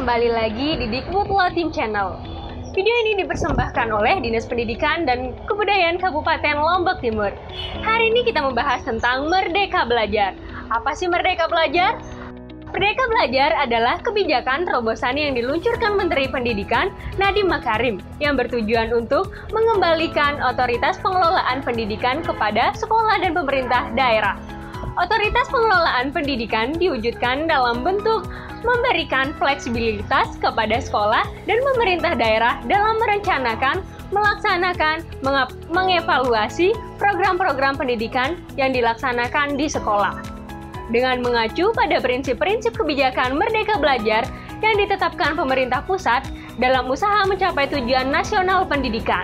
kembali lagi di Dikbud Team Channel. Video ini dipersembahkan oleh Dinas Pendidikan dan Kebudayaan Kabupaten Lombok Timur. Hari ini kita membahas tentang Merdeka Belajar. Apa sih Merdeka Belajar? Merdeka Belajar adalah kebijakan terobosan yang diluncurkan Menteri Pendidikan Nadiem Makarim yang bertujuan untuk mengembalikan otoritas pengelolaan pendidikan kepada sekolah dan pemerintah daerah. Otoritas pengelolaan pendidikan diwujudkan dalam bentuk memberikan fleksibilitas kepada sekolah dan pemerintah daerah dalam merencanakan, melaksanakan, mengevaluasi program-program pendidikan yang dilaksanakan di sekolah. Dengan mengacu pada prinsip-prinsip kebijakan Merdeka Belajar yang ditetapkan pemerintah pusat dalam usaha mencapai tujuan nasional pendidikan.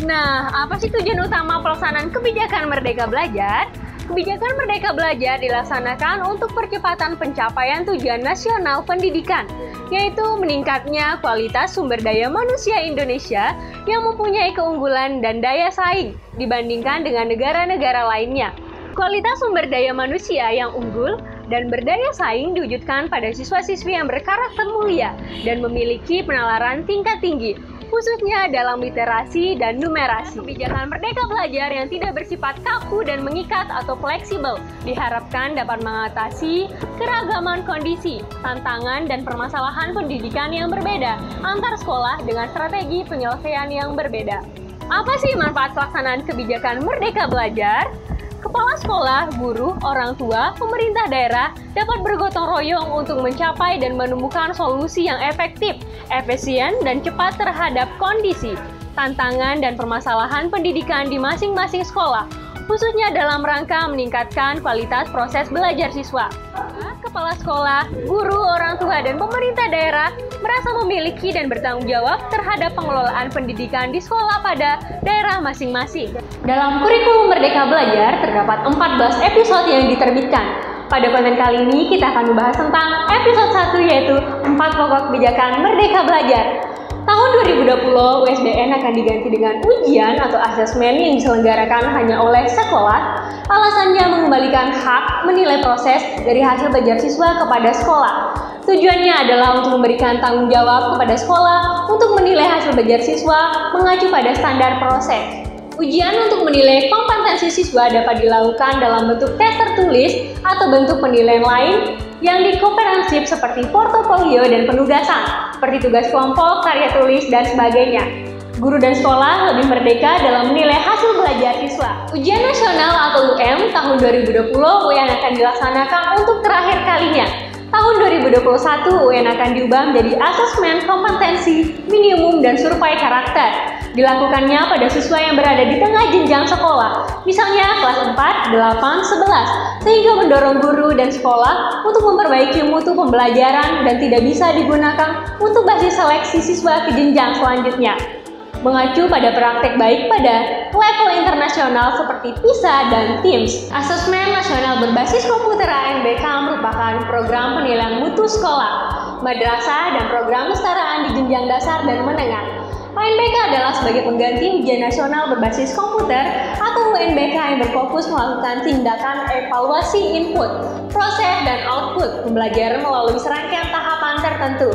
Nah, apa sih tujuan utama pelaksanaan kebijakan Merdeka Belajar? Kebijakan Merdeka Belajar dilaksanakan untuk percepatan pencapaian tujuan nasional pendidikan, yaitu meningkatnya kualitas sumber daya manusia Indonesia yang mempunyai keunggulan dan daya saing dibandingkan dengan negara-negara lainnya. Kualitas sumber daya manusia yang unggul dan berdaya saing diwujudkan pada siswa-siswi yang berkarakter mulia dan memiliki penalaran tingkat tinggi, khususnya dalam literasi dan numerasi. Kebijakan Merdeka Belajar yang tidak bersifat kaku dan mengikat atau fleksibel diharapkan dapat mengatasi keragaman kondisi, tantangan, dan permasalahan pendidikan yang berbeda antar sekolah dengan strategi penyelesaian yang berbeda. Apa sih manfaat pelaksanaan kebijakan Merdeka Belajar? Kepala sekolah, guru, orang tua, pemerintah daerah dapat bergotong royong untuk mencapai dan menemukan solusi yang efektif, efisien, dan cepat terhadap kondisi, tantangan, dan permasalahan pendidikan di masing-masing sekolah, khususnya dalam rangka meningkatkan kualitas proses belajar siswa. Kepala sekolah, guru, orang tua, dan pemerintah daerah merasa memiliki dan bertanggung jawab terhadap pengelolaan pendidikan di sekolah pada daerah masing-masing. Dalam kurikulum Merdeka Belajar terdapat 14 episode yang diterbitkan. Pada konten kali ini kita akan membahas tentang episode 1 yaitu 4 pokok kebijakan Merdeka Belajar. Tahun 2020, USBN akan diganti dengan ujian atau asesmen yang diselenggarakan hanya oleh sekolah. Alasannya mengembalikan hak menilai proses dari hasil belajar siswa kepada sekolah. Tujuannya adalah untuk memberikan tanggung jawab kepada sekolah untuk menilai hasil belajar siswa mengacu pada standar proses. Ujian untuk menilai kompetensi siswa dapat dilakukan dalam bentuk tes tertulis atau bentuk penilaian lain yang dikomprehensif seperti portofolio dan penugasan, seperti tugas kelompok, karya tulis, dan sebagainya. Guru dan sekolah lebih merdeka dalam menilai hasil belajar siswa. Ujian nasional atau UM tahun 2020 UN akan dilaksanakan untuk terakhir kalinya. Tahun 2021 UN akan diubah menjadi asesmen kompetensi minimum dan survei karakter. Dilakukannya pada siswa yang berada di tengah jenjang sekolah, misalnya kelas 4, 8, 11, sehingga mendorong guru dan sekolah untuk memperbaiki mutu pembelajaran dan tidak bisa digunakan untuk basis seleksi siswa ke jenjang selanjutnya. Mengacu pada praktek baik pada level internasional seperti PISA dan TIMSS. Asesmen Nasional Berbasis Komputer ANBK merupakan program penilaian mutu sekolah, madrasah, dan program kesetaraan di jenjang dasar dan menengah. UNBK adalah sebagai pengganti ujian nasional berbasis komputer atau UNBK yang berfokus melakukan tindakan evaluasi input, proses, dan output pembelajaran melalui serangkaian tahapan tertentu.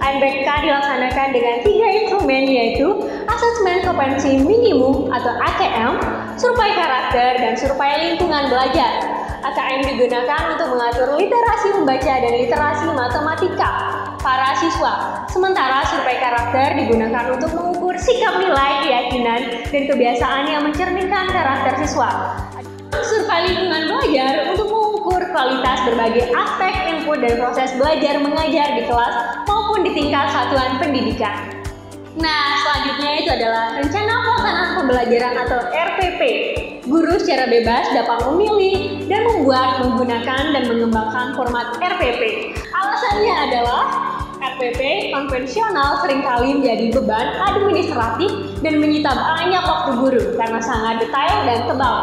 UNBK dilaksanakan dengan 3 instrumen yaitu asesmen kompetensi minimum atau AKM, survei karakter, dan survei lingkungan belajar. AKM digunakan untuk mengatur literasi membaca dan literasi matematika para siswa, sementara survei karakter digunakan untuk mengukur sikap nilai, keyakinan, dan kebiasaan yang mencerminkan karakter siswa. Survei lingkungan belajar untuk mengukur kualitas berbagai aspek input dan proses belajar mengajar di kelas maupun di tingkat satuan pendidikan. Nah, selanjutnya itu adalah rencana pelaksanaan pembelajaran atau RPP. Guru secara bebas dapat memilih dan membuat, menggunakan, dan mengembangkan format RPP. Alasannya adalah RPP konvensional seringkali menjadi beban administratif dan menyita banyak waktu guru karena sangat detail dan tebal.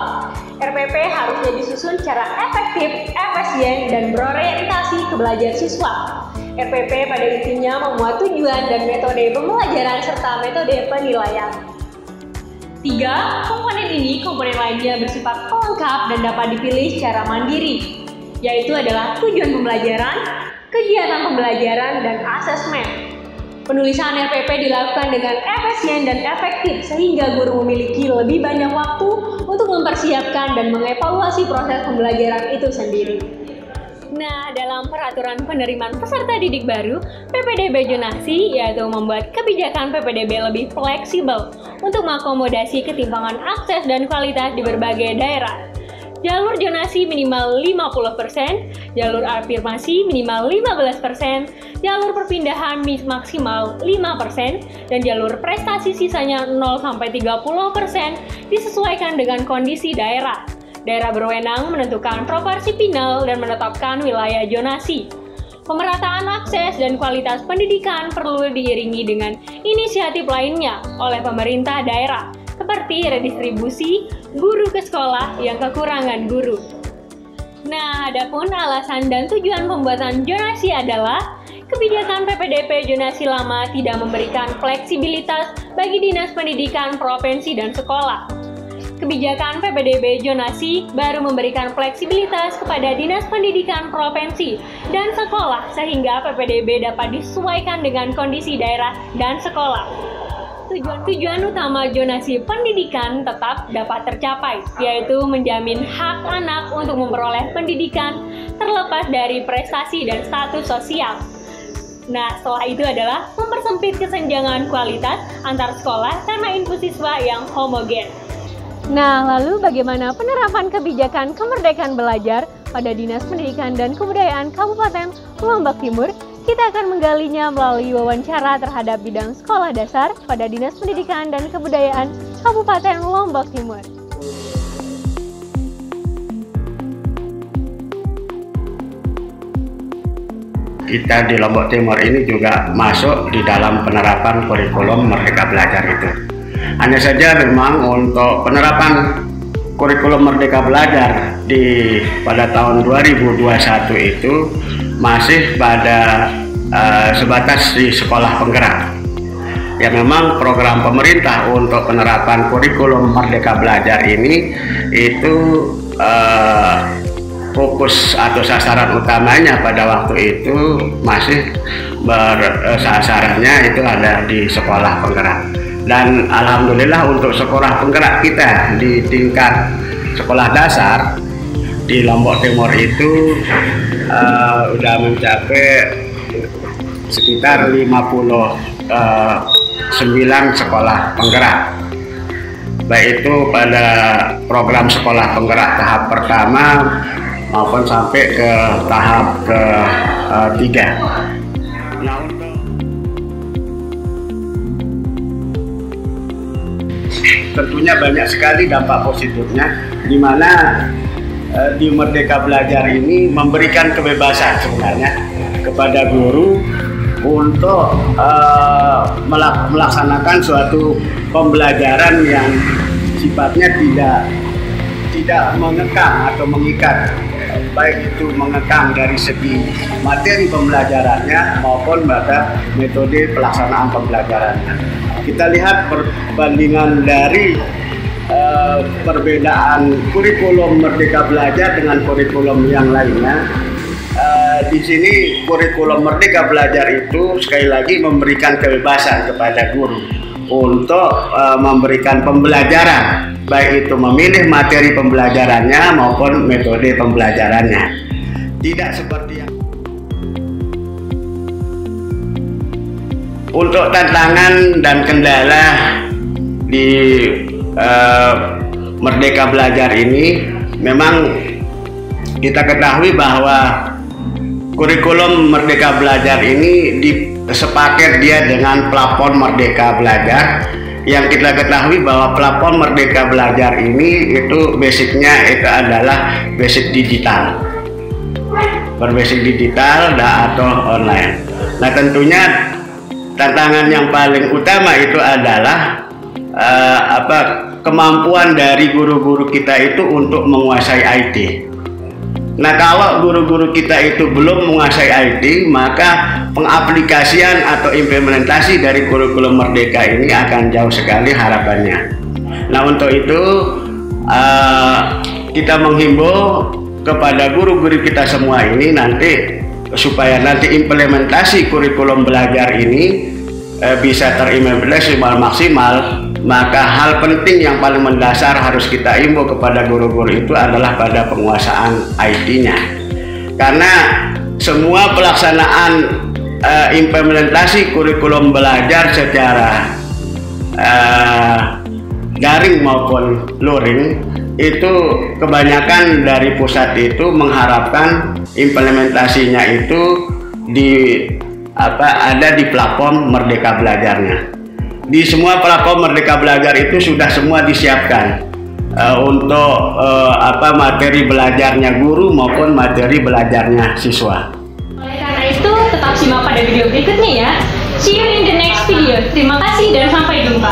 RPP harusnya disusun secara efektif, efisien, dan berorientasi ke belajar siswa. RPP pada intinya memuat tujuan dan metode pembelajaran serta metode penilaian. 3. Komponen lainnya bersifat pelengkap dan dapat dipilih secara mandiri, yaitu adalah tujuan pembelajaran, kegiatan pembelajaran, dan asesmen. Penulisan RPP dilakukan dengan efisien dan efektif sehingga guru memiliki lebih banyak waktu untuk mempersiapkan dan mengevaluasi proses pembelajaran itu sendiri. Nah, dalam peraturan penerimaan peserta didik baru, PPDB zonasi yaitu membuat kebijakan PPDB lebih fleksibel untuk mengakomodasi ketimpangan akses dan kualitas di berbagai daerah. Jalur zonasi minimal 50%, jalur afirmasi minimal 15%, jalur perpindahan maksimal 5%, dan jalur prestasi sisanya 0-30% disesuaikan dengan kondisi daerah. Daerah berwenang menentukan proporsi final dan menetapkan wilayah zonasi. Pemerataan akses dan kualitas pendidikan perlu diiringi dengan inisiatif lainnya oleh pemerintah daerah, seperti redistribusi guru ke sekolah yang kekurangan guru. Nah, adapun alasan dan tujuan pembuatan zonasi adalah kebijakan PPDB zonasi lama tidak memberikan fleksibilitas bagi dinas pendidikan provinsi dan sekolah. Kebijakan PPDB zonasi baru memberikan fleksibilitas kepada dinas pendidikan provinsi dan sekolah sehingga PPDB dapat disesuaikan dengan kondisi daerah dan sekolah. Tujuan utama zonasi pendidikan tetap dapat tercapai, yaitu menjamin hak anak untuk memperoleh pendidikan terlepas dari prestasi dan status sosial. Nah, setelah itu adalah mempersempit kesenjangan kualitas antar sekolah karena input siswa yang homogen. Nah, lalu bagaimana penerapan kebijakan kemerdekaan belajar pada Dinas Pendidikan dan Kebudayaan Kabupaten Lombok Timur? Kita akan menggalinya melalui wawancara terhadap bidang sekolah dasar pada Dinas Pendidikan dan Kebudayaan Kabupaten Lombok Timur. Kita di Lombok Timur ini juga masuk di dalam penerapan kurikulum Merdeka Belajar itu. Hanya saja memang untuk penerapan kurikulum Merdeka Belajar pada tahun 2021 itu masih pada sebatas di sekolah penggerak. Ya, memang program pemerintah untuk penerapan kurikulum Merdeka Belajar ini itu fokus atau sasaran utamanya pada waktu itu masih sasarannya itu ada di sekolah penggerak. Dan alhamdulillah untuk sekolah penggerak kita di tingkat sekolah dasar di Lombok Timur itu sudah mencapai sekitar 59 sekolah penggerak, baik itu pada program sekolah penggerak tahap pertama maupun sampai ke tahap ketiga. Nah, tentunya banyak sekali dampak positifnya, di mana di Merdeka Belajar ini memberikan kebebasan sebenarnya kepada guru untuk melaksanakan suatu pembelajaran yang sifatnya tidak mengekang atau mengikat, baik itu mengekang dari segi materi pembelajarannya maupun pada metode pelaksanaan pembelajarannya. Kita lihat perbandingan dari perbedaan kurikulum Merdeka Belajar dengan kurikulum yang lainnya. Di sini kurikulum Merdeka Belajar itu sekali lagi memberikan kebebasan kepada guru untuk memberikan pembelajaran, baik itu memilih materi pembelajarannya maupun metode pembelajarannya. Tidak seperti yang untuk tantangan dan kendala di Merdeka Belajar ini, memang kita ketahui bahwa kurikulum Merdeka Belajar ini sepaket dia dengan plafon Merdeka Belajar, yang kita ketahui bahwa plafon Merdeka Belajar ini itu basicnya itu adalah basic digital, berbasic digital atau online. Nah, tentunya tantangan yang paling utama itu adalah kemampuan dari guru-guru kita itu untuk menguasai IT. Nah, kalau guru-guru kita itu belum menguasai IT, maka pengaplikasian atau implementasi dari kurikulum Merdeka ini akan jauh sekali harapannya. Nah, untuk itu kita menghimbau kepada guru-guru kita semua ini nanti supaya nanti implementasi kurikulum belajar ini bisa terimplementasi maksimal, maka hal penting yang paling mendasar harus kita imbau kepada guru-guru itu adalah pada penguasaan IT-nya. Karena semua pelaksanaan implementasi kurikulum belajar secara daring maupun luring itu kebanyakan dari pusat itu mengharapkan implementasinya itu ada di platform Merdeka Belajarnya. Di semua platform Merdeka Belajar itu sudah semua disiapkan untuk materi belajarnya guru maupun materi belajarnya siswa. Oleh karena itu, tetap simak pada video berikutnya ya. See you in the next video. Terima kasih dan sampai jumpa.